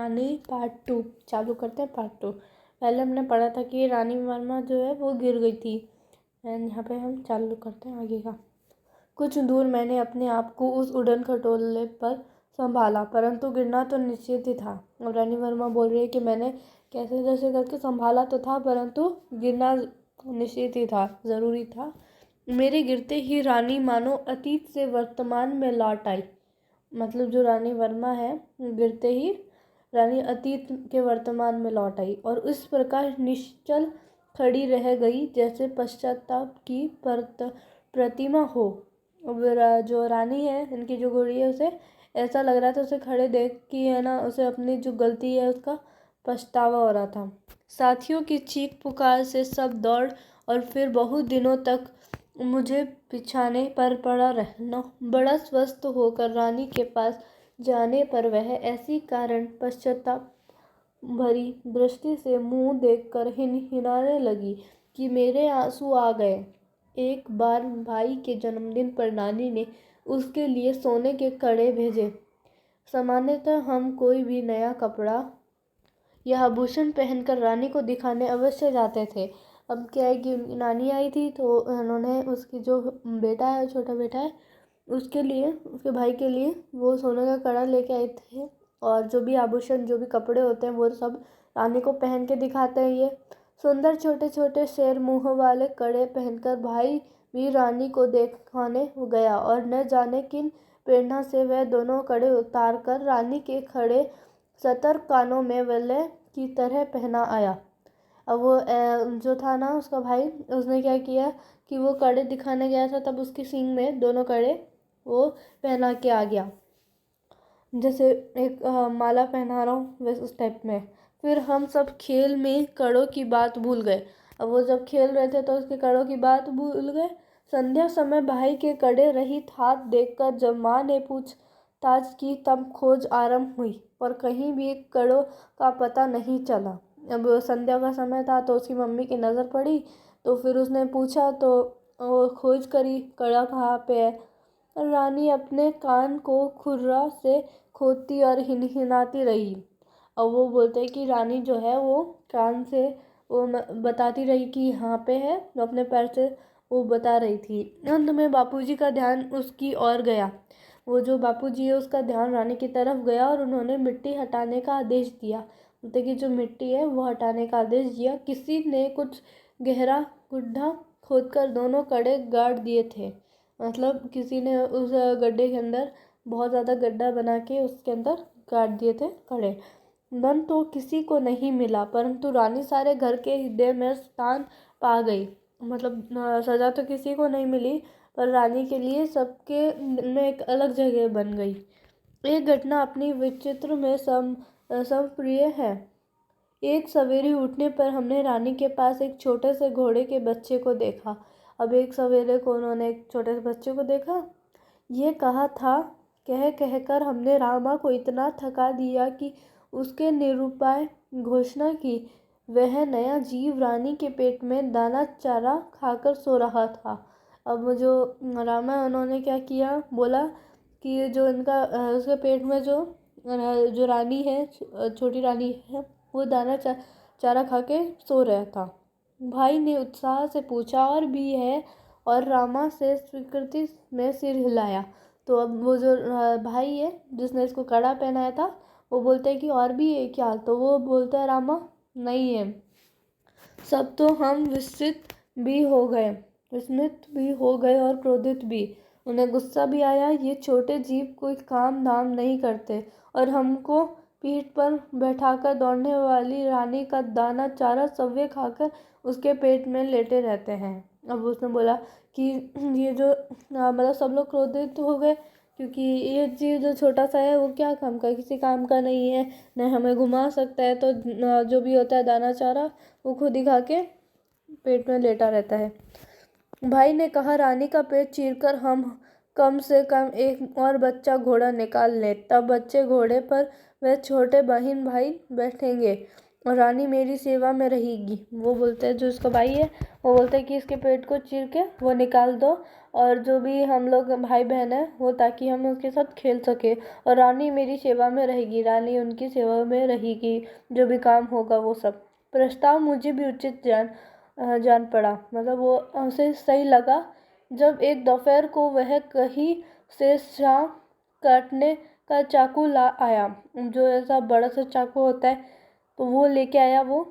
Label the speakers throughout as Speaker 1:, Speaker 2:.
Speaker 1: रानी part 2 चालू करते हैं। पार्ट 2 पहले हमने पढ़ा था कि रानी वर्मा जो है वो गिर गई थी, एंड यहाँ पे हम चालू करते हैं आगे का। कुछ दूर मैंने अपने आप को उस उड़न खटोले पर संभाला, परंतु गिरना तो निश्चित ही था। अब रानी वर्मा बोल रही है कि मैंने कैसे जैसे करके संभाला तो था, परंतु गिरना निश्चित ही था, ज़रूरी था। मेरे गिरते ही रानी मानो अतीत से वर्तमान में लौट आई। मतलब जो रानी वर्मा है, गिरते ही रानी अतीत के वर्तमान में लौट आई और इस प्रकार निश्चल खड़ी रह गई जैसे पश्चाताप की प्रतिमा हो। जो रानी है, इनकी जो घोड़ी है, उसे ऐसा लग रहा था, उसे खड़े देख कि है ना, उसे अपनी जो गलती है उसका पछतावा हो रहा था। साथियों की चीख पुकार से सब दौड़ और फिर बहुत दिनों तक मुझे बिछाने पर पड़ा रहना। बड़ा स्वस्थ होकर रानी के पास जाने पर वह ऐसी कारण पश्चाताप भरी दृष्टि से मुंह देखकर हिनहिनाने लगी कि मेरे आंसू आ गए। एक बार भाई के जन्मदिन पर नानी ने उसके लिए सोने के कड़े भेजे। सामान्यतः हम कोई भी नया कपड़ा या आभूषण पहनकर रानी को दिखाने अवश्य जाते थे। अब क्या है कि उनकी नानी आई थी तो उन्होंने उसकी जो बेटा है, छोटा बेटा है, उसके लिए, उसके भाई के लिए वो सोने का कड़ा लेके आए थे। और जो भी आभूषण, जो भी कपड़े होते हैं, वो सब रानी को पहन के दिखाते हैं। ये सुंदर छोटे छोटे शेर मुँह वाले कड़े पहनकर भाई भी रानी को दिखाने गया और न जाने किन प्रेरणा से वह दोनों कड़े उतार कर रानी के खड़े सतर्क कानों में वलय की तरह पहना आया। अब वो जो था ना उसका भाई, उसने क्या किया कि वो कड़े दिखाने गया था, तब उसकी सींग में दोनों कड़े वो पहना के आ गया, जैसे एक माला पहना रहा हूँ वैसे उस टाइप में। फिर हम सब खेल में कड़ों की बात भूल गए। अब वो जब खेल रहे थे तो उसके कड़ों की बात भूल गए। संध्या समय भाई के कड़े रहित हाथ देखकर जब माँ ने पूछताछ की तब खोज आरंभ हुई, पर कहीं भी कड़ों का पता नहीं चला। अब संध्या का समय था तो उसकी मम्मी की नज़र पड़ी, तो फिर उसने पूछा तो वो खोज करी कड़ा कहाँ पे है। रानी अपने कान को खुर्रा से खोदती और हिनहिनाती रही। और वो बोलते हैं कि रानी जो है वो कान से वो बताती रही कि यहाँ पे है, वो अपने पैर से वो बता रही थी। अंत में बापूजी का ध्यान उसकी ओर गया। वो जो बापूजी है उसका ध्यान रानी की तरफ गया और उन्होंने मिट्टी हटाने का आदेश दिया। बोलते कि जो मिट्टी है वो हटाने का आदेश दिया। किसी ने कुछ गहरा गड्ढा खोदकर दोनों कड़े गाड़ दिए थे। मतलब किसी ने उस गड्ढे के अंदर बहुत ज़्यादा गड्ढा बना के उसके अंदर गाड़ दिए थे कड़े। धन तो किसी को नहीं मिला, परंतु रानी सारे घर के हृदय में स्थान पा गई। मतलब सजा तो किसी को नहीं मिली, पर रानी के लिए सबके में एक अलग जगह बन गई। एक घटना अपनी विचित्र में संप्रिय है। एक सवेरे उठने पर हमने रानी के पास एक छोटे से घोड़े के बच्चे को देखा। अब एक सवेरे को उन्होंने एक छोटे से बच्चे को देखा। ये कहा था, कह कहकर हमने रामा को इतना थका दिया कि उसके निरुपाय घोषणा की। वह नया जीव रानी के पेट में दाना चारा खाकर सो रहा था। अब जो रामा है उन्होंने क्या किया, बोला कि जो इनका उसके पेट में जो रानी है, छोटी रानी है, वो दाना चारा खा के सो रहा था। भाई ने उत्साह से पूछा और भी है, और रामा से स्वीकृति में सिर हिलाया। तो अब वो जो भाई है जिसने इसको कड़ा पहनाया था, वो बोलते हैं कि और भी है क्या, तो वो बोलता है रामा नहीं है। सब तो हम विस्मित भी हो गए और क्रोधित भी। उन्हें गुस्सा भी आया। ये छोटे जीव कोई काम धाम नहीं करते और हमको पीठ पर बैठाकर दौड़ने वाली रानी का दाना चारा सव्य खाकर उसके पेट में लेटे रहते हैं। अब उसने बोला कि ये जो मतलब सब लोग क्रोधित हो गए, क्योंकि ये चीज़ जो छोटा सा है वो क्या काम का, किसी काम का नहीं है, न हमें घुमा सकता है, तो जो भी होता है दाना चारा वो खुद ही खा के पेट में लेटा रहता है। भाई ने कहा, रानी का पेट चीरकर हम कम से कम एक और बच्चा घोड़ा निकाल लें, तब बच्चे घोड़े पर वह छोटे बहन भाई बैठेंगे। और रानी मेरी सेवा में रहेगी। वो बोलते हैं, जो उसका भाई है वो बोलता है कि इसके पेट को चीर के वो निकाल दो, और जो भी हम लोग भाई बहन है वो, ताकि हम उसके साथ खेल सके। और रानी मेरी सेवा में रहेगी, रानी उनकी सेवा में रहेगी, जो भी काम होगा वो सब। प्रस्ताव मुझे भी उचित जान पड़ा, मतलब वो उसे सही लगा। जब एक दोपहर को वह कहीं से शाम काटने का चाकू ला आया, जो ऐसा बड़ा सा चाकू होता है तो वो लेके आया वो।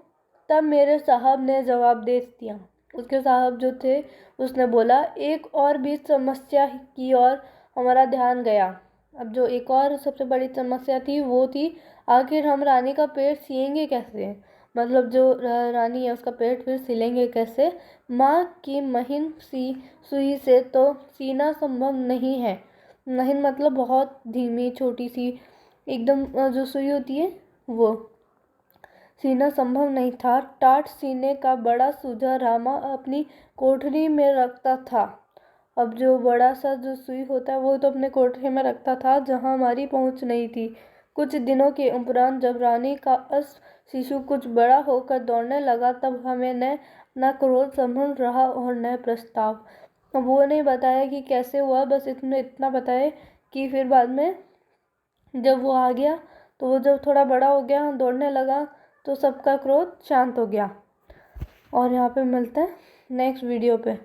Speaker 1: तब मेरे साहब ने जवाब दे दिया। उसके साहब जो थे उसने बोला, एक और भी समस्या की ओर हमारा ध्यान गया। अब जो एक और सबसे बड़ी समस्या थी वो थी, आखिर हम रानी का पेट सिएंगे कैसे, मतलब जो रानी है उसका पेट फिर सिलेंगे कैसे। माँ की महीन सी सुई से तो सीना संभव नहीं है। महीन मतलब बहुत धीमी छोटी सी एकदम जो सुई होती है वो, सीना संभव नहीं था। टाट सीने का बड़ा सूजा रामा अपनी कोठरी में रखता था। अब जो बड़ा सा जो सुई होता है वो तो अपने कोठरी में रखता था, जहाँ हमारी पहुँच नहीं थी। कुछ दिनों के उपरांत जब रानी का शिशु कुछ बड़ा होकर दौड़ने लगा, तब हमें न क्रोध संभल रहा और न प्रस्ताव। अब वो नहीं बताया कि कैसे हुआ, बस इतना बताया कि फिर बाद में जब वो आ गया तो वो जब थोड़ा बड़ा हो गया दौड़ने लगा तो सबका क्रोध शांत हो गया। और यहाँ पे मिलते हैं नेक्स्ट वीडियो पे।